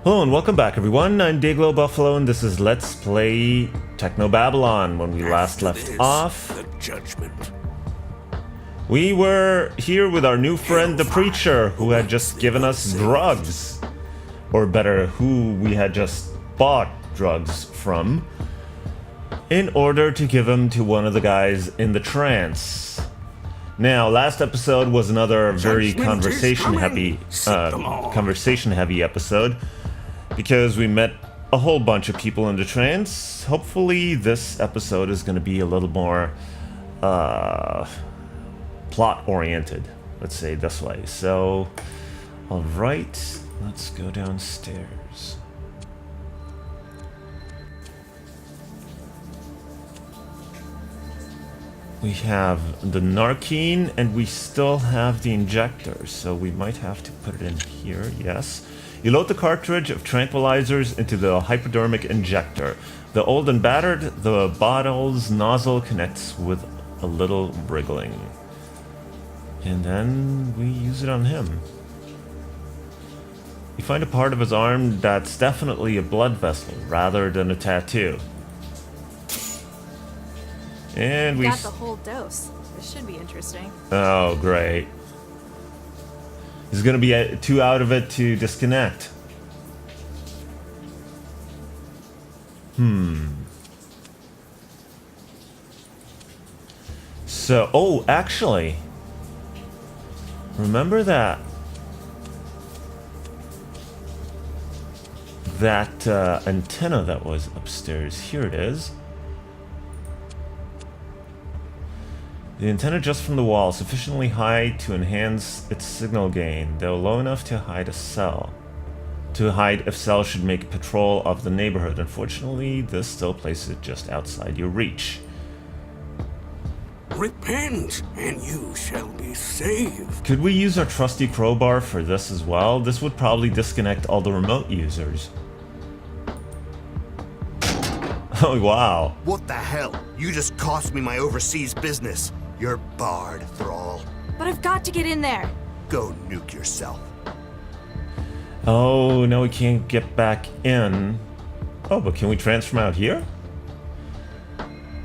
Hello and welcome back everyone, I'm Day-Glo Buffalo and this is Let's Play Technobabylon. When we last left off, the judgment. we were here with our new friend the Preacher, who had just given us drugs. Or better, who we had just bought drugs from, in order to give them to one of the guys in the trance. Now, last episode was another very conversation-heavy episode, because we met a whole bunch of people in the trance. Hopefully this episode is going to be a little more plot-oriented, let's say it this way. So, alright, let's go downstairs. We have the Narkine, and we still have the injector, so we might have to put it in here, yes. You load the cartridge of tranquilizers into the hypodermic injector. The old and battered, the bottle's nozzle connects with a little wriggling. And then we use it on him. You find a part of his arm that's definitely a blood vessel rather than a tattoo. And we got the whole dose. This should be interesting. Oh, great. He's gonna be too out of it to disconnect. So, oh, actually, remember that antenna that was upstairs? Here it is. The antenna just from the wall, sufficiently high to enhance its signal gain, though low enough to hide a cell. To hide if cell should make patrol of the neighborhood. Unfortunately, this still places it just outside your reach. Repent, and you shall be saved. Could we use our trusty crowbar for this as well? This would probably disconnect all the remote users. Oh, wow. What the hell? You just cost me my overseas business. You're barred, thrall. But I've got to get in there. Go nuke yourself. Oh, no, we can't get back in. Oh, but can we transform out here?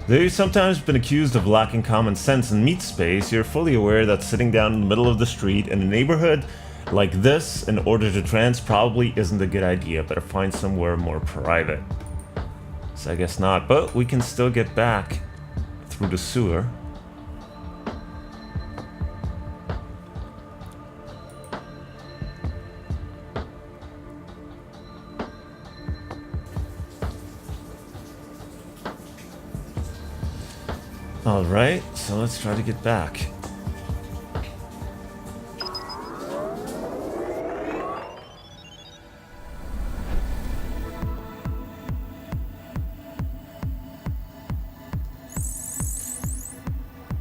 Though you've sometimes been accused of lacking common sense in meat space, you're fully aware that sitting down in the middle of the street in a neighborhood like this in order to trance probably isn't a good idea. Better find somewhere more private. So I guess not, but we can still get back through the sewer. Alright, so let's try to get back.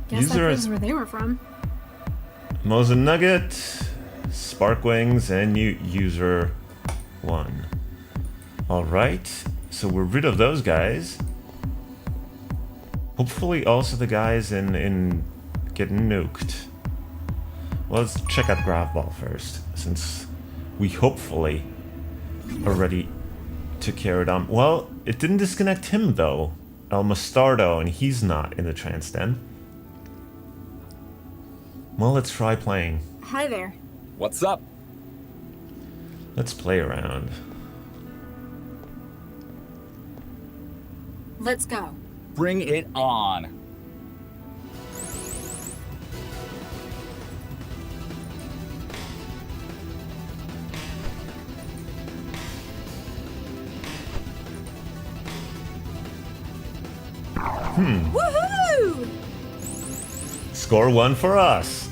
Guess that proves where they were from. Moza Nugget, Spark Wings, and user 1. Alright, so we're rid of those guys. Hopefully also the guys in getting nuked. Well, let's check out Grav Ball first, since we hopefully already took care of them. Well, it didn't disconnect him though, El Mustardo, and he's not in the trance den. Well, let's try playing. Hi there. What's up? Let's play around. Let's go. Bring it on. Woohoo! Score 1 for us.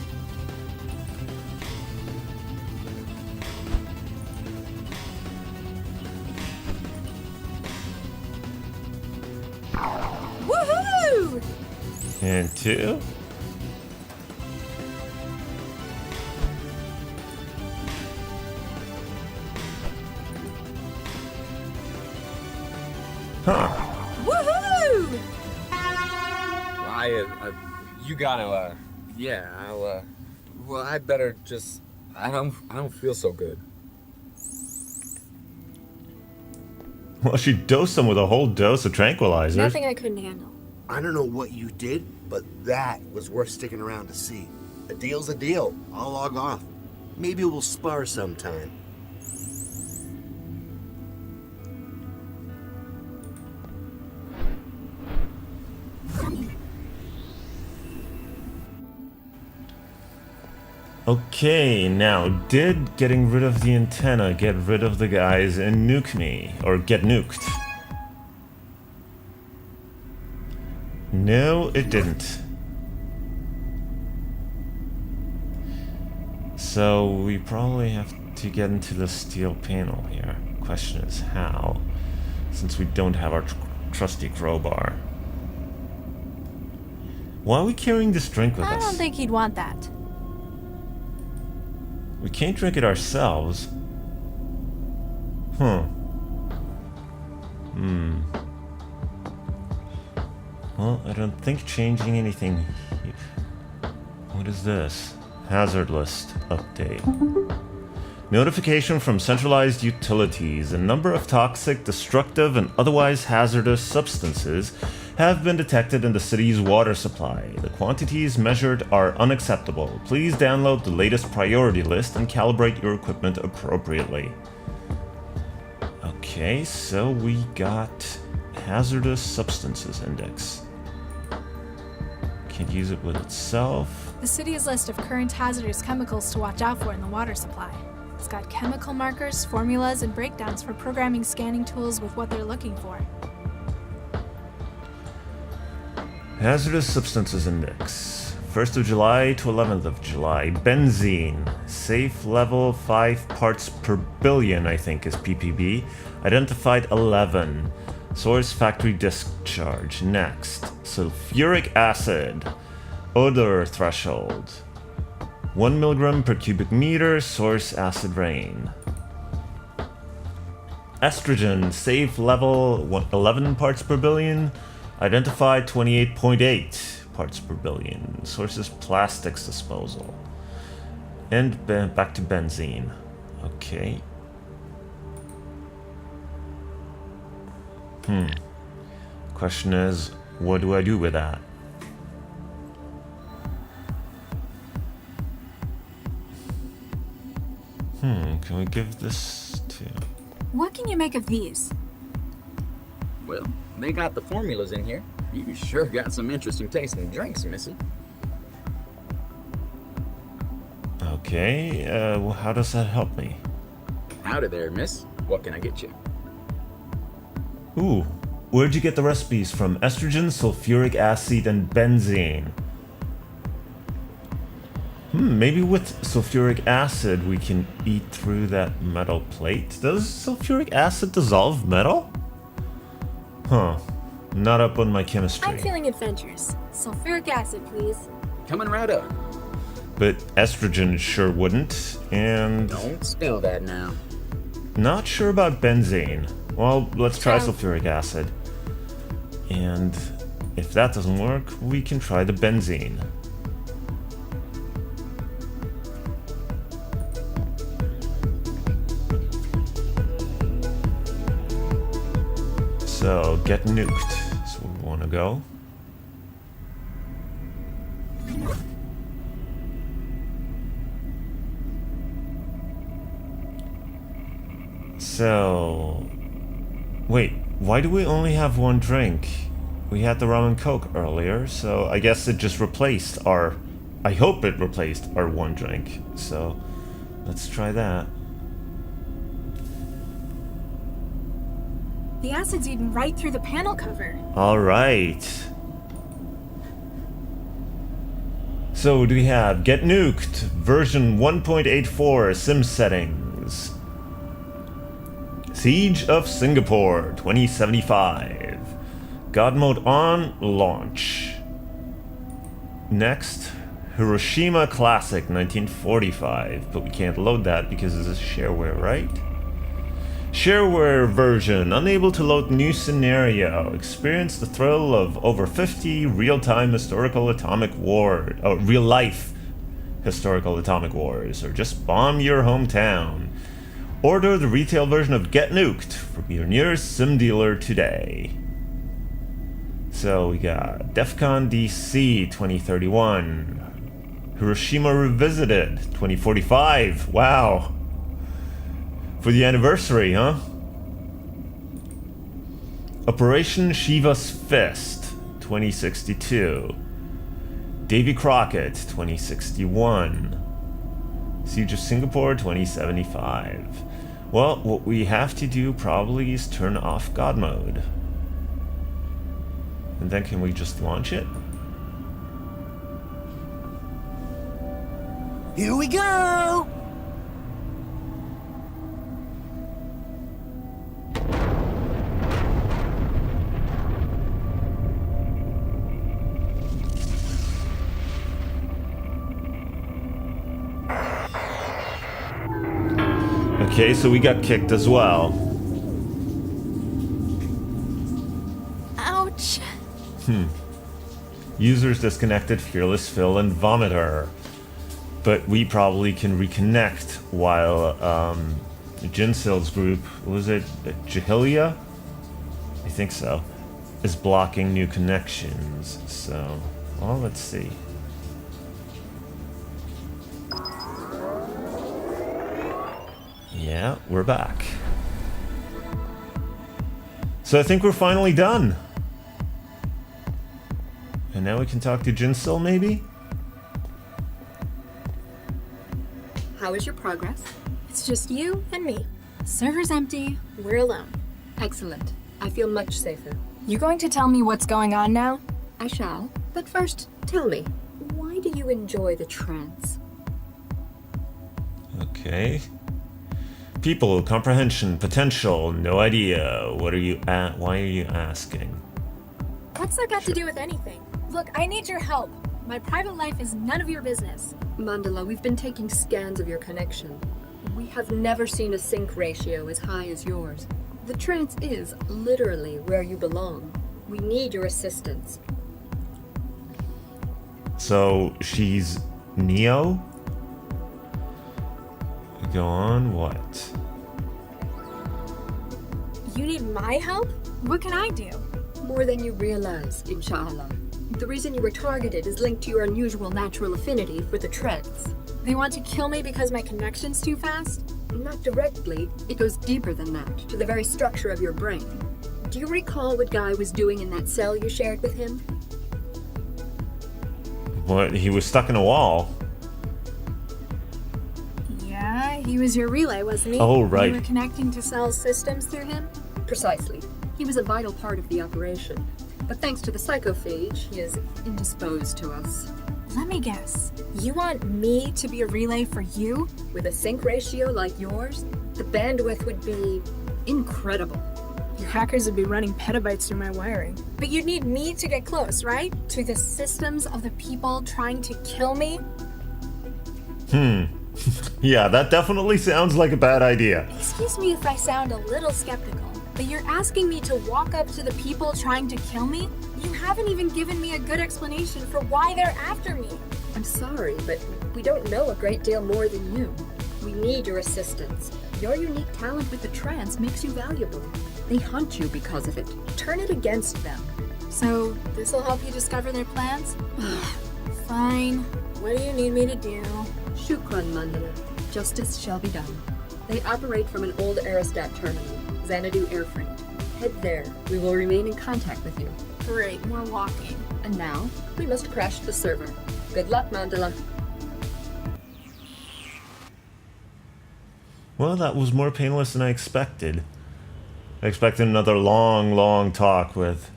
Woohoo! And 2. Huh. Woohoo! You gotta, yeah, well, I better just, I don't feel so good. Well, she dosed him with a whole dose of tranquilizers. Nothing I couldn't handle. I don't know what you did, but that was worth sticking around to see. A deal's a deal. I'll log off. Maybe we'll spar sometime. Okay, now, did getting rid of the antenna get rid of the guys and nuke me? Or get nuked? No, it didn't. So, we probably have to get into the steel panel here. Question is how, since we don't have our trusty crowbar. Why are we carrying this drink with us? I don't think he'd want that. We can't drink it ourselves. Huh. Well, I don't think changing anything. What is this? Hazard list update. Notification from centralized utilities. A number of toxic, destructive, and otherwise hazardous substances have been detected in the city's water supply. The quantities measured are unacceptable. Please download the latest priority list and calibrate your equipment appropriately. Okay, so we got hazardous substances index. Can't use it with itself. The city's list of current hazardous chemicals to watch out for in the water supply. It's got chemical markers, formulas, and breakdowns for programming scanning tools with what they're looking for. Hazardous Substances Index. 1st of July to 11th of July. Benzene. Safe level 5 parts per billion, I think, is ppb. Identified 11. Source factory discharge. Next. Sulfuric acid. Odor threshold. 1 milligram per cubic meter. Source acid rain. Estrogen. Safe level 11 parts per billion. Identified 28.8 parts per billion. Sources plastics disposal. And back to benzene. Okay. Question is, what do I do with that? Can we give this to... What can you make of these? Well, they got the formulas in here. You sure got some interesting tasting drinks, Missy. Okay, well, how does that help me? Howdy there, miss. What can I get you? Ooh, where'd you get the recipes from? Estrogen, sulfuric acid, and benzene. Maybe with sulfuric acid we can eat through that metal plate. Does sulfuric acid dissolve metal? Huh. Not up on my chemistry. I'm feeling adventurous. Sulfuric acid, please. Coming right up. But estrogen sure wouldn't, and... Don't spill that now. Not sure about benzene. Well, let's try So- sulfuric acid. And if that doesn't work, we can try the benzene. So, get nuked. So we want to go. So... Wait, why do we only have one drink? We had the rum and coke earlier, so I guess it just replaced our... I hope it replaced our one drink. So, let's try that. The acid's eaten right through the panel cover. Alright. So, do we have Get Nuked, version 1.84, sim settings. Siege of Singapore, 2075. God mode on, launch. Next, Hiroshima Classic, 1945. But we can't load that because this is shareware, right? Shareware version, unable to load new scenario. Experience the thrill of over 50 real-time historical atomic war, real-life historical atomic wars, or just bomb your hometown. Order the retail version of Get Nuked from your nearest sim dealer today. So we got DEF CON DC 2031. Hiroshima Revisited 2045. Wow. For the anniversary, huh? Operation Shiva's Fist 2062. Davy Crockett 2061. Siege of Singapore 2075. Well, what we have to do probably is turn off God mode. And then can we just launch it? Here we go! Okay, so we got kicked as well. Ouch. Users disconnected Fearless Phil and Vomiter. But we probably can reconnect while Jinsil's group, was it Jahilia? I think so. Is blocking new connections. So, well, let's see. Yeah, we're back. So I think we're finally done. And now we can talk to Jinsil, maybe? How is your progress? It's just you and me. Server's empty. We're alone. Excellent. I feel much safer. You going to tell me what's going on now? I shall. But first, tell me, why do you enjoy the trance? Okay. People, comprehension, potential, no idea. What are you at? Why are you asking? What's that got to do with anything? Look, I need your help. My private life is none of your business. Mandala, we've been taking scans of your connection. We have never seen a sync ratio as high as yours. The trance is literally where you belong. We need your assistance. So she's Neo? Go on, what? You need my help? What can I do? More than you realize, inshallah. The reason you were targeted is linked to your unusual natural affinity for the trance. They want to kill me because my connection's too fast? Not directly. It goes deeper than that, to the very structure of your brain. Do you recall what Guy was doing in that cell you shared with him? What? He was stuck in a wall. Yeah, he was your relay, wasn't he? Oh, right. You were connecting to Cell's systems through him? Precisely. He was a vital part of the operation. But thanks to the psychophage, he is indisposed to us. Let me guess. You want me to be a relay for you? With a sync ratio like yours, the bandwidth would be incredible. Your hackers would be running petabytes through my wiring. But you'd need me to get close, right? To the systems of the people trying to kill me? Yeah, that definitely sounds like a bad idea. Excuse me if I sound a little skeptical, but you're asking me to walk up to the people trying to kill me? You haven't even given me a good explanation for why they're after me. I'm sorry, but we don't know a great deal more than you. We need your assistance. Your unique talent with the trance makes you valuable. They hunt you because of it. Turn it against them. So, this'll help you discover their plans? Fine. What do you need me to do? Shukran, Mandala. Justice shall be done. They operate from an old Aerostat terminal, Xanadu Airfreight. Head there. We will remain in contact with you. Great, more walking. And now, we must crash the server. Good luck, Mandala. Well, that was more painless than I expected. I expected another long talk with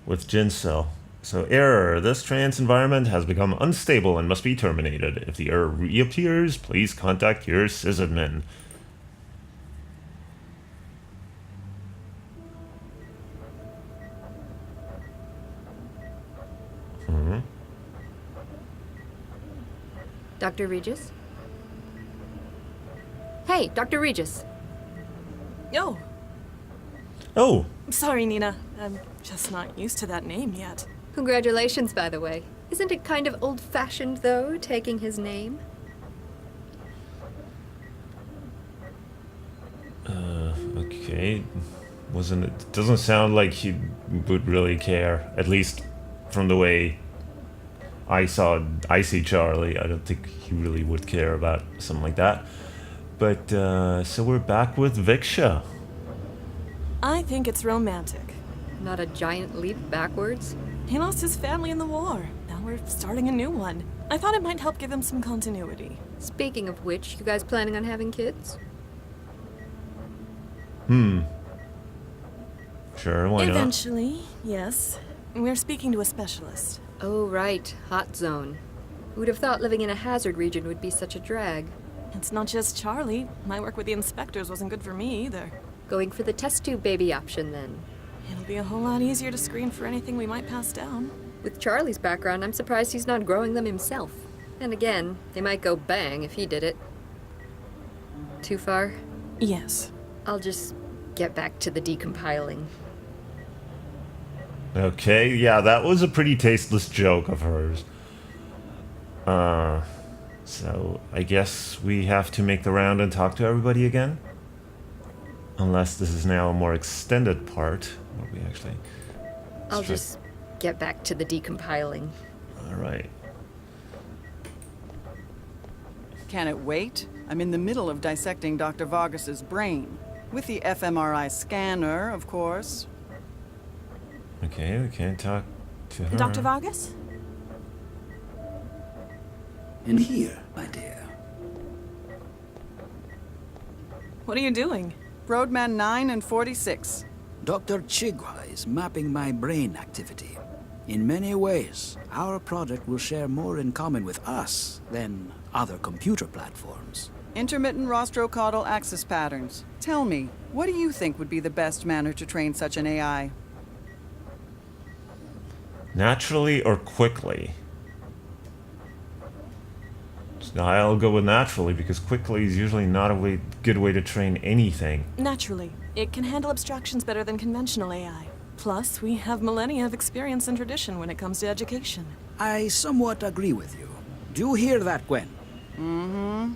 Jinsil. So, error. This trance environment has become unstable and must be terminated. If the error reappears, please contact your sysadmin. Dr. Regis? Hey, Dr. Regis. Oh, Oh, sorry, Nina. I'm just not used to that name yet. Congratulations, by the way. Isn't it kind of old-fashioned, though, taking his name? Okay. Wasn't it? Doesn't sound like he would really care. At least from the way I see Charlie. I don't think he really would care about something like that. But so we're back with Viksha. I think it's romantic. Not a giant leap backwards? He lost his family in the war. Now we're starting a new one. I thought it might help give him some continuity. Speaking of which, you guys planning on having kids? Sure, why not? Eventually, yes. We're speaking to a specialist. Oh, right. Hot zone. Who'd have thought living in a hazard region would be such a drag? It's not just Charlie. My work with the inspectors wasn't good for me either. Going for the test tube baby option, then. It'll be a whole lot easier to screen for anything we might pass down. With Charlie's background, I'm surprised he's not growing them himself. And again, they might go bang if he did it. Too far? Yes. I'll just get back to the decompiling. Okay, yeah, that was a pretty tasteless joke of hers. So I guess we have to make the round and talk to everybody again? Unless this is now a more extended part, where we actually... I'll just get back to the decompiling. Alright. Can it wait? I'm in the middle of dissecting Dr. Vargas's brain. With the fMRI scanner, of course. Okay, we can't talk to her. Dr. Vargas? In here, my dear. What are you doing? Roadman 9 and 46. Dr. Chigwa is mapping my brain activity. In many ways, our project will share more in common with us than other computer platforms. Intermittent rostrocaudal axis patterns. Tell me, what do you think would be the best manner to train such an AI? Naturally or quickly? So I'll go with naturally, because quickly is usually not a good way to train anything. Naturally. It can handle abstractions better than conventional AI. Plus, we have millennia of experience and tradition when it comes to education. I somewhat agree with you. Do you hear that, Gwen? Mm-hmm.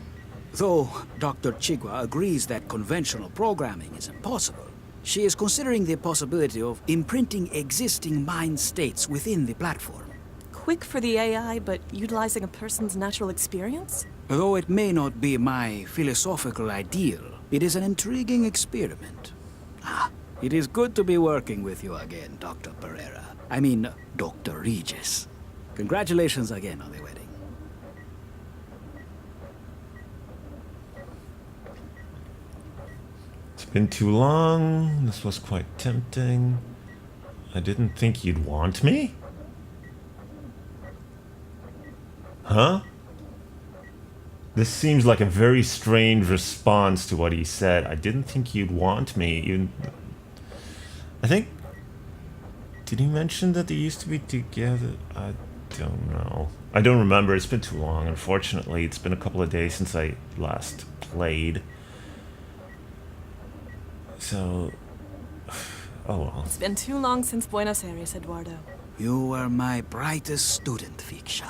Though Dr. Chigwa agrees that conventional programming is impossible, she is considering the possibility of imprinting existing mind states within the platform. Quick for the AI, but utilizing a person's natural experience? Though it may not be my philosophical ideal, it is an intriguing experiment. It is good to be working with you again, Dr. Pereira. I mean, Dr. Regis. Congratulations again on the wedding. It's been too long. This was quite tempting. I didn't think you'd want me? Huh? This seems like a very strange response to what he said. I didn't think you'd want me. Even... I think... Did he mention that they used to be together? I don't know. I don't remember. It's been too long, unfortunately. It's been a couple of days since I last played. So... Oh well. It's been too long since Buenos Aires, Eduardo. You were my brightest student, Viksha.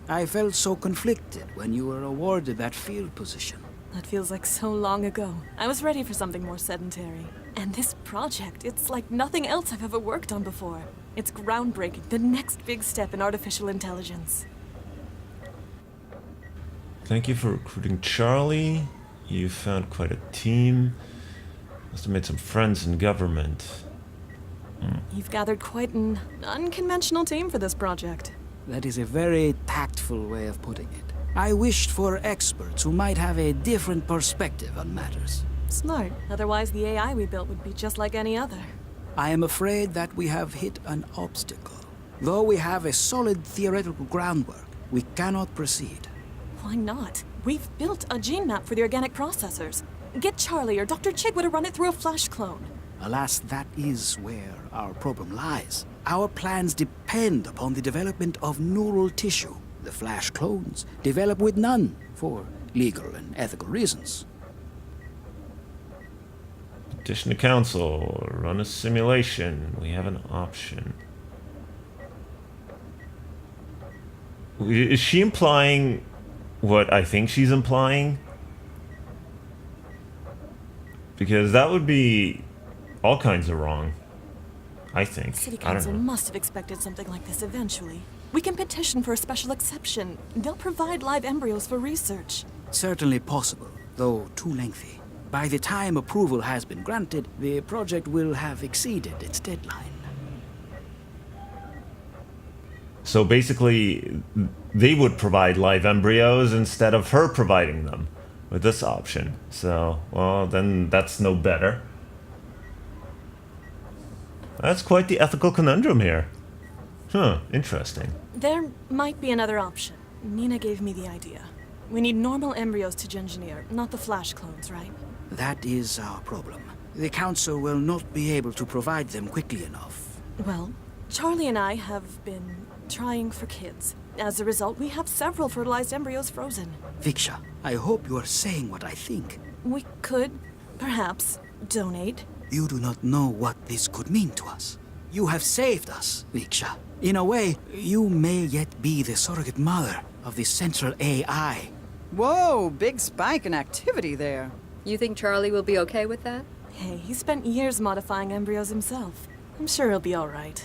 I felt so conflicted when you were awarded that field position. That feels like so long ago. I was ready for something more sedentary. And this project, it's like nothing else I've ever worked on before. It's groundbreaking, the next big step in artificial intelligence. Thank you for recruiting Charlie. You found quite a team. Must have made some friends in government. You've gathered quite an unconventional team for this project. That is a very tactful way of putting it. I wished for experts who might have a different perspective on matters. Smart. Otherwise, the AI we built would be just like any other. I am afraid that we have hit an obstacle. Though we have a solid theoretical groundwork, we cannot proceed. Why not? We've built a gene map for the organic processors. Get Charlie or Dr. Chigwa to run it through a flash clone. Alas, that is where our problem lies. Our plans depend upon the development of neural tissue. The flash clones develop with none, for legal and ethical reasons. Petition to council. Run a simulation. We have an option. Is she implying what I think she's implying? because that would be all kinds of wrong. I think. City I don't Council know. must have expected something like this eventually. We can petition for a special exception. They'll provide live embryos for research. Certainly possible, though too lengthy. By the time approval has been granted, the project will have exceeded its deadline. So basically, they would provide live embryos instead of her providing them with this option. So, well, then that's no better. That's quite the ethical conundrum here. Huh, interesting. There might be another option. Nina gave me the idea. We need normal embryos to engineer, not the flash clones, right? That is our problem. The Council will not be able to provide them quickly enough. Well, Charlie and I have been trying for kids. As a result, we have several fertilized embryos frozen. Viksha, I hope you are saying what I think. We could, perhaps, donate. You do not know what this could mean to us. You have saved us, Viksha. In a way, you may yet be the surrogate mother of the central AI. Whoa, big spike in activity there. You think Charlie will be okay with that? Hey, he spent years modifying embryos himself. I'm sure he'll be all right.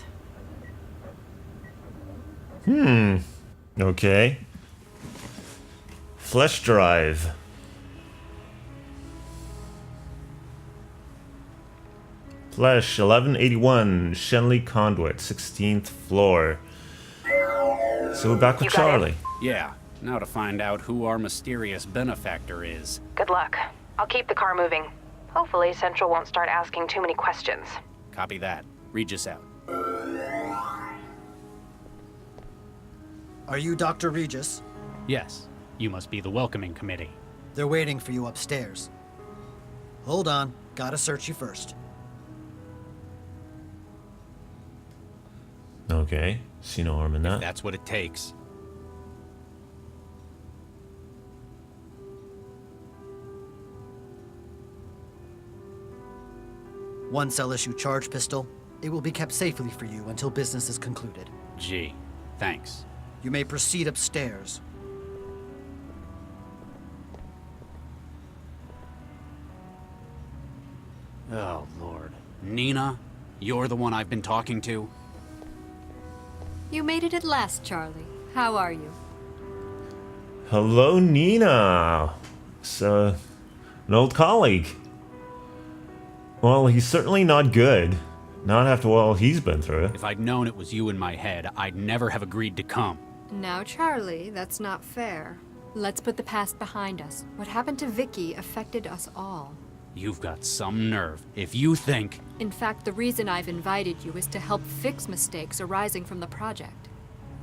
Okay. Flesh drive. Flesh 1181, Shenley Conduit, 16th floor. So we're back with Charlie. Yeah, now to find out who our mysterious benefactor is. Good luck. I'll keep the car moving. Hopefully, Central won't start asking too many questions. Copy that. Regis out. Are you Dr. Regis? Yes, you must be the welcoming committee. They're waiting for you upstairs. Hold on, gotta search you first. Okay, see no harm in that. That's what it takes. Once I'll issue charge pistol, it will be kept safely for you until business is concluded. Gee, thanks. You may proceed upstairs. Oh, Lord. Nina, you're the one I've been talking to? You made it at last, Charlie. How are you? Hello, Nina. It's an old colleague. Well, he's certainly not good. Not after all he's been through. If I'd known it was you in my head, I'd never have agreed to come. Now, Charlie, that's not fair. Let's put the past behind us. What happened to Vicky affected us all. You've got some nerve. If you think... In fact, the reason I've invited you is to help fix mistakes arising from the project.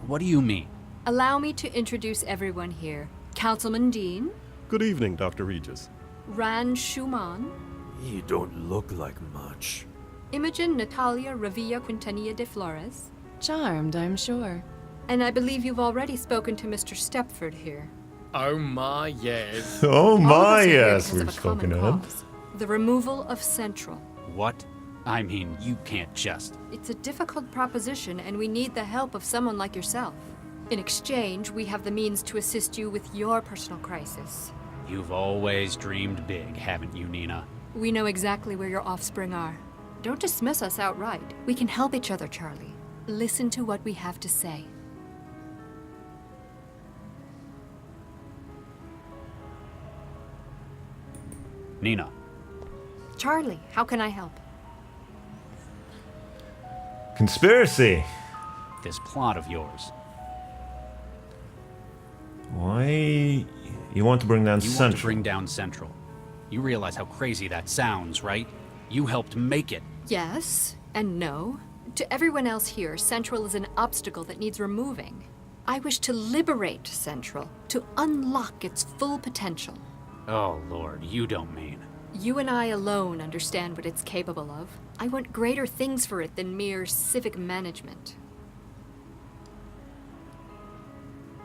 What do you mean? Allow me to introduce everyone here. Councilman Dean, Good evening, Dr. Regis. Ran Schumann, You don't look like much. Imogen Natalia Revilla Quintanilla de Flores, Charmed, I'm sure. and I believe you've already spoken to Mr. Stepford here. Oh my, yes. Oh All of my, us are here yes, because we've of a spoken common to him. cause. The removal of Central. What? I mean, you can't just... It's a difficult proposition, and we need the help of someone like yourself. In exchange, we have the means to assist you with your personal crisis. You've always dreamed big, haven't you, Nina? We know exactly where your offspring are. Don't dismiss us outright. We can help each other, Charlie. Listen to what we have to say. Nina, Charlie, how can I help? Conspiracy. this plot of yours. Why you want to bring down You want Central? to bring down Central. You realize how crazy that sounds, right? You helped make it. Yes and no. To everyone else here, Central is an obstacle that needs removing. I wish to liberate Central, to unlock its full potential. Oh, Lord, you don't mean. You and I alone understand what it's capable of. I want greater things for it than mere civic management.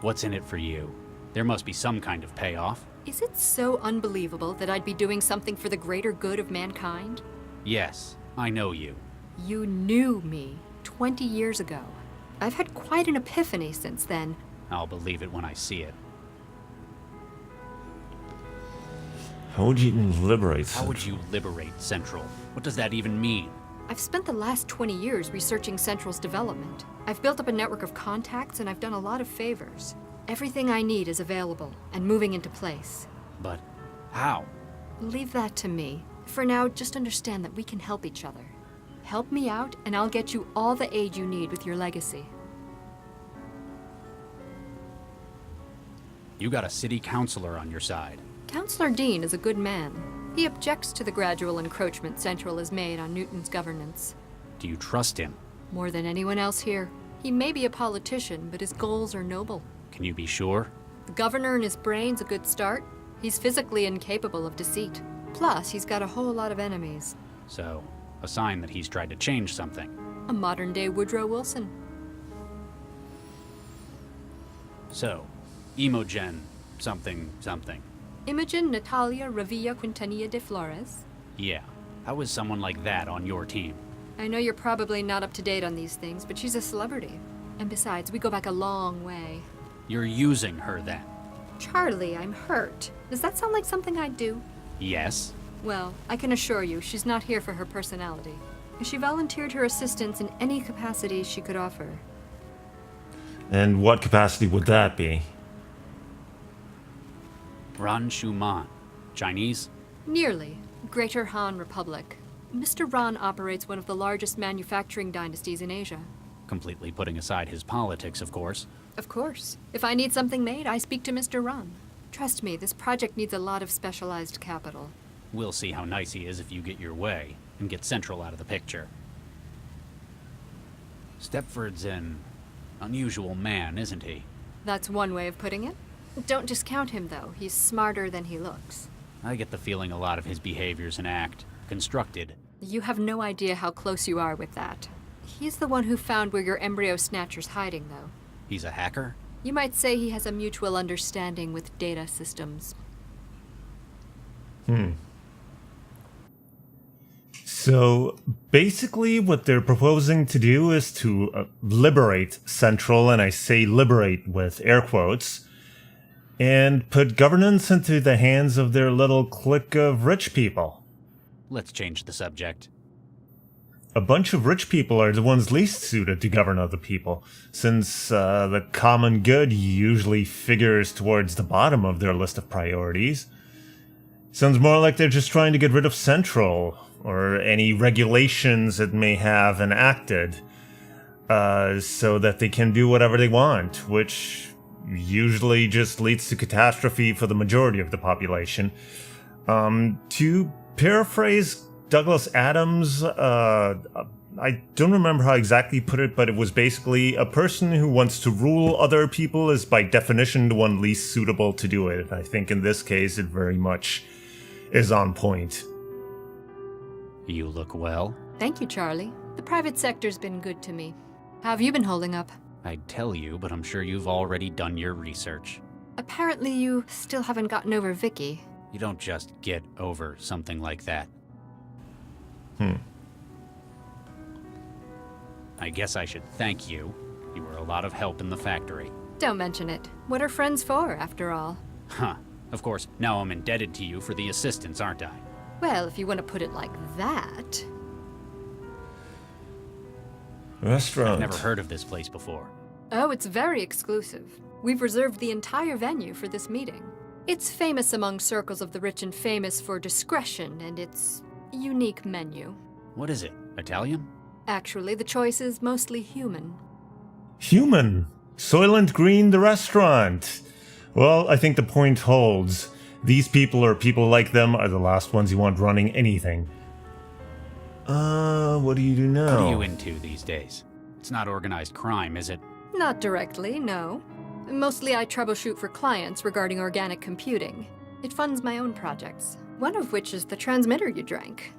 What's in it for you? There must be some kind of payoff. Is it so unbelievable that I'd be doing something for the greater good of mankind? Yes, I know you. You knew me 20 years ago. I've had quite an epiphany since then. I'll believe it when I see it. How would you liberate How would you liberate Central? What does that even mean? I've spent the last 20 years researching Central's development. I've built up a network of contacts and I've done a lot of favors. Everything I need is available and moving into place. But how? Leave that to me. For now, just understand that we can help each other. Help me out and I'll get you all the aid you need with your legacy. You got a city councilor on your side. Councillor Dean is a good man. He objects to the gradual encroachment Central has made on Newton's governance. Do you trust him? More than anyone else here. He may be a politician, but his goals are noble. Can you be sure? The governor and his brain's a good start. He's physically incapable of deceit. Plus, he's got a whole lot of enemies. So, a sign that he's tried to change something. A modern-day Woodrow Wilson. So, Imogen something. Imogen Natalia Revilla Quintanilla de Flores. Yeah. How is someone like that on your team? I know you're probably not up to date on these things, but she's a celebrity. And besides, we go back a long way. You're using her then? Charlie, I'm hurt. Does that sound like something I'd do? Yes. Well, I can assure you, she's not here for her personality. She volunteered her assistance in any capacity she could offer. And what capacity would that be? Ran Shuman. Chinese? Nearly. Greater Han Republic. Mr. Ran operates one of the largest manufacturing dynasties in Asia. Completely putting aside his politics, of course. Of course. If I need something made, I speak to Mr. Ran. Trust me, this project needs a lot of specialized capital. We'll see how nice he is if you get your way, and get Central out of the picture. Stepford's an unusual man, isn't he? That's one way of putting it. Don't discount him, though. He's smarter than he looks. I get the feeling a lot of his behavior's an act. Constructed. You have no idea how close you are with that. He's the one who found where your embryo snatcher's hiding, though. He's a hacker? You might say he has a mutual understanding with data systems. So, basically what they're proposing to do is to liberate Central, and I say liberate with air quotes, and put governance into the hands of their little clique of rich people. Let's change the subject. A bunch of rich people are the ones least suited to govern other people, since the common good usually figures towards the bottom of their list of priorities. Sounds more like they're just trying to get rid of Central, or any regulations it may have enacted, so that they can do whatever they want, which usually just leads to catastrophe for the majority of the population. To paraphrase Douglas Adams, I don't remember how exactly he put it, but it was basically a person who wants to rule other people is by definition the one least suitable to do it. I think in this case it very much is on point. You look well. Thank you, Charlie. The private sector's been good to me. How have you been holding up? I'd tell you, but I'm sure you've already done your research. Apparently you still haven't gotten over Vicky. You don't just get over something like that. I guess I should thank you. You were a lot of help in the factory. Don't mention it. What are friends for, after all? Huh. Of course, now I'm indebted to you for the assistance, aren't I? Well, if you want to put it like that. Restaurant. I've never heard of this place before. Oh, it's very exclusive. We've reserved the entire venue for this meeting. It's famous among circles of the rich and famous for discretion and its unique menu. What is it? Italian? Actually, the choice is mostly human. Human! Soylent Green, the restaurant! Well, I think the point holds. These people or people like them are the last ones you want running anything. What do you do now? What are you into these days? It's not organized crime, is it? Not directly, no. Mostly I troubleshoot for clients regarding organic computing. It funds my own projects, one of which is the transmitter you drank.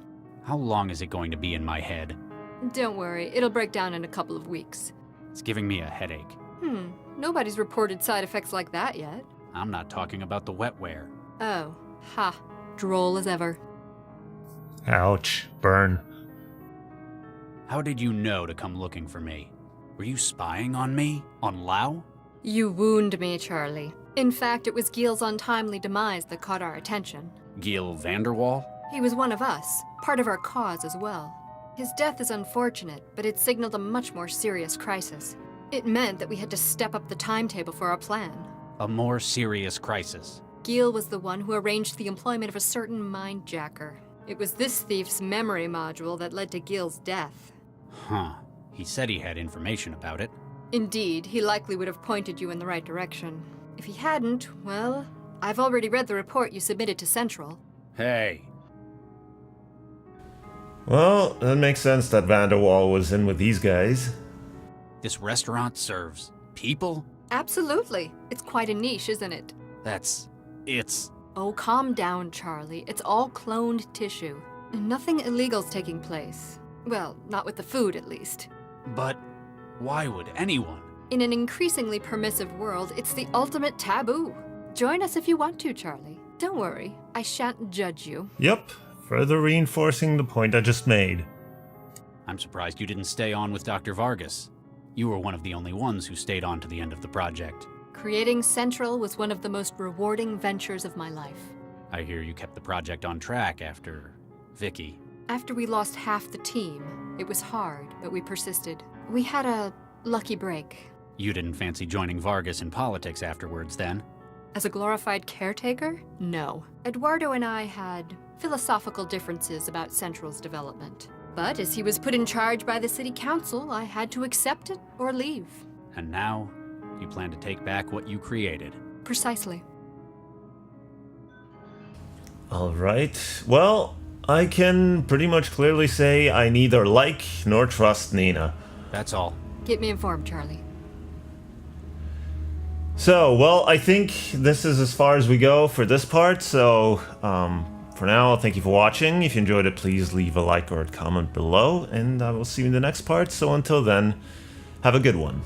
How long is it going to be in my head? Don't worry, it'll break down in a couple of weeks. It's giving me a headache. Nobody's reported side effects like that yet. I'm not talking about the wetware. Oh, ha. Droll as ever. Ouch. Burn. How did you know to come looking for me? Were you spying on me? On Lao? You wound me, Charlie. In fact, it was Gil's untimely demise that caught our attention. Gil Vanderwall? He was one of us, part of our cause as well. His death is unfortunate, but it signaled a much more serious crisis. It meant that we had to step up the timetable for our plan. A more serious crisis. Gil was the one who arranged the employment of a certain Mindjacker. It was this thief's memory module that led to Gil's death. Huh. He said he had information about it. Indeed, he likely would have pointed you in the right direction. If he hadn't, well, I've already read the report you submitted to Central. Hey. Well, that makes sense that Vanderwall was in with these guys. This restaurant serves people? Absolutely. It's quite a niche, isn't it? It's... Oh, calm down, Charlie. It's all cloned tissue. And nothing illegal's taking place. Well, not with the food, at least. But why would anyone? In an increasingly permissive world, it's the ultimate taboo. Join us if you want to, Charlie. Don't worry, I shan't judge you. Yep, further reinforcing the point I just made. I'm surprised you didn't stay on with Dr. Vargas. You were one of the only ones who stayed on to the end of the project. Creating Central was one of the most rewarding ventures of my life. I hear you kept the project on track after Vicky. After we lost half the team, it was hard, but we persisted. We had a lucky break. You didn't fancy joining Vargas in politics afterwards, then? As a glorified caretaker? No. Eduardo and I had philosophical differences about Central's development. But as he was put in charge by the city council, I had to accept it or leave. And now, you plan to take back what you created. Precisely. Alright, well, I can pretty much clearly say I neither like nor trust Nina. That's all. Keep me informed, Charlie. So, well, I think this is as far as we go for this part, so for now, thank you for watching. If you enjoyed it, please leave a like or a comment below, and I will see you in the next part. So until then, have a good one.